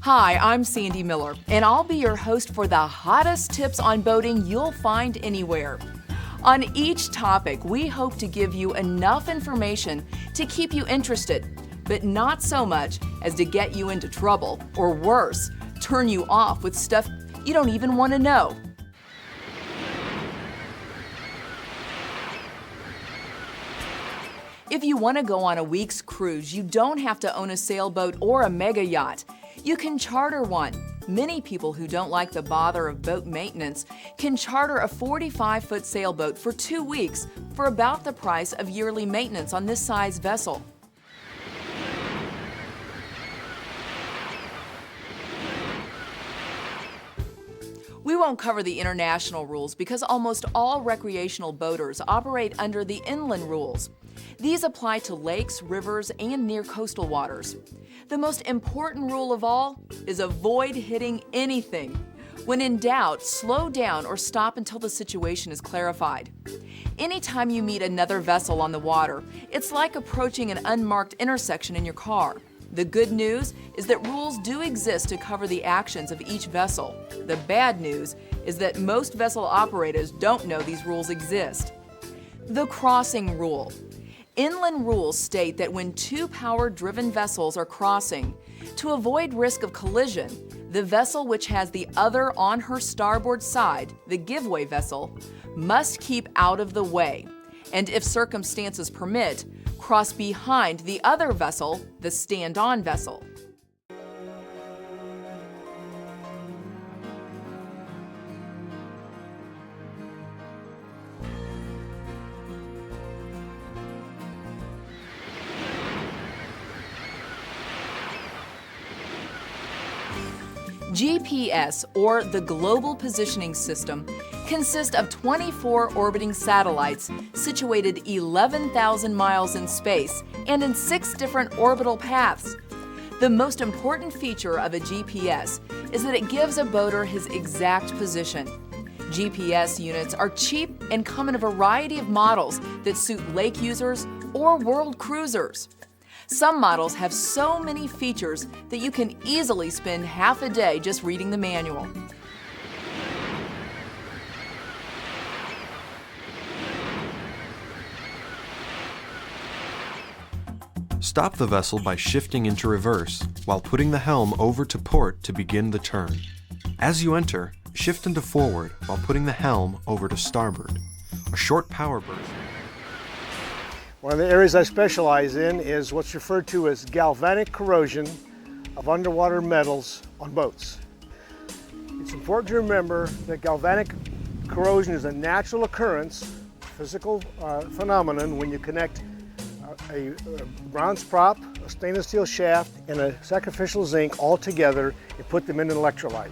Hi, I'm Sandy Miller, and I'll be your host for the hottest tips on boating you'll find anywhere. On each topic, we hope to give you enough information to keep you interested, but not so much as to get you into trouble, or worse, turn you off with stuff you don't even want to know. If you want to go on a week's cruise, you don't have to own a sailboat or a mega yacht. You can charter one. Many people who don't like the bother of boat maintenance can charter a 45-foot sailboat for 2 weeks for about the price of yearly maintenance on this size vessel. We won't cover the international rules because almost all recreational boaters operate under the inland rules. These apply to lakes, rivers, and near coastal waters. The most important rule of all is avoid hitting anything. When in doubt, slow down or stop until the situation is clarified. Anytime you meet another vessel on the water, it's like approaching an unmarked intersection in your car. The good news is that rules do exist to cover the actions of each vessel. The bad news is that most vessel operators don't know these rules exist. The crossing rule. Inland rules state that when two power-driven vessels are crossing, to avoid risk of collision, the vessel which has the other on her starboard side, the giveaway vessel, must keep out of the way, and if circumstances permit, cross behind the other vessel, the stand-on vessel. GPS, or the Global Positioning System, consists of 24 orbiting satellites situated 11,000 miles in space and in 6 different orbital paths. The most important feature of a GPS is that it gives a boater his exact position. GPS units are cheap and come in a variety of models that suit lake users or world cruisers. Some models have so many features that you can easily spend half a day just reading the manual. Stop the vessel by shifting into reverse while putting the helm over to port to begin the turn. As you enter, shift into forward while putting the helm over to starboard. A short power burst. One of the areas I specialize in is what's referred to as galvanic corrosion of underwater metals on boats. It's important to remember that galvanic corrosion is a natural occurrence, physical phenomenon when you connect a bronze prop, a stainless steel shaft, and a sacrificial zinc all together and put them in an electrolyte.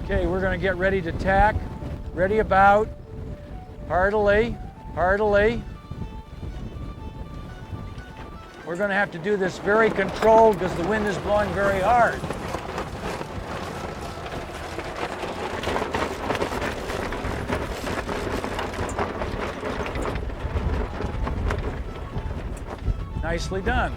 Okay, we're going to get ready to tack. Ready about. Heartily, heartily. We're going to have to do this very controlled because the wind is blowing very hard. Nicely done.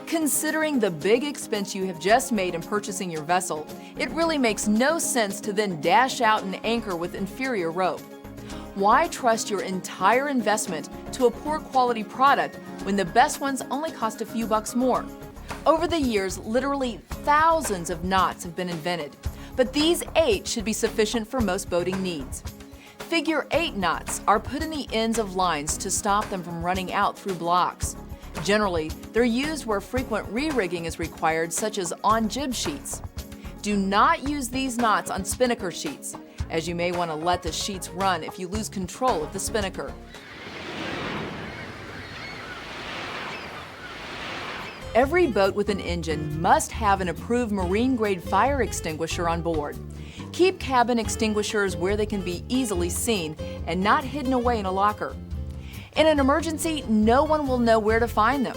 Considering the big expense you have just made in purchasing your vessel, it really makes no sense to then dash out and anchor with inferior rope. Why trust your entire investment to a poor quality product when the best ones only cost a few bucks more? Over the years, literally thousands of knots have been invented, but these 8 should be sufficient for most boating needs. Figure 8 knots are put in the ends of lines to stop them from running out through blocks. Generally, they're used where frequent re-rigging is required, such as on jib sheets. Do not use these knots on spinnaker sheets, as you may want to let the sheets run if you lose control of the spinnaker. Every boat with an engine must have an approved marine-grade fire extinguisher on board. Keep cabin extinguishers where they can be easily seen and not hidden away in a locker. In an emergency, no one will know where to find them.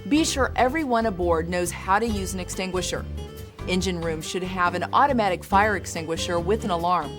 Be sure everyone aboard knows how to use an extinguisher. Engine rooms should have an automatic fire extinguisher with an alarm.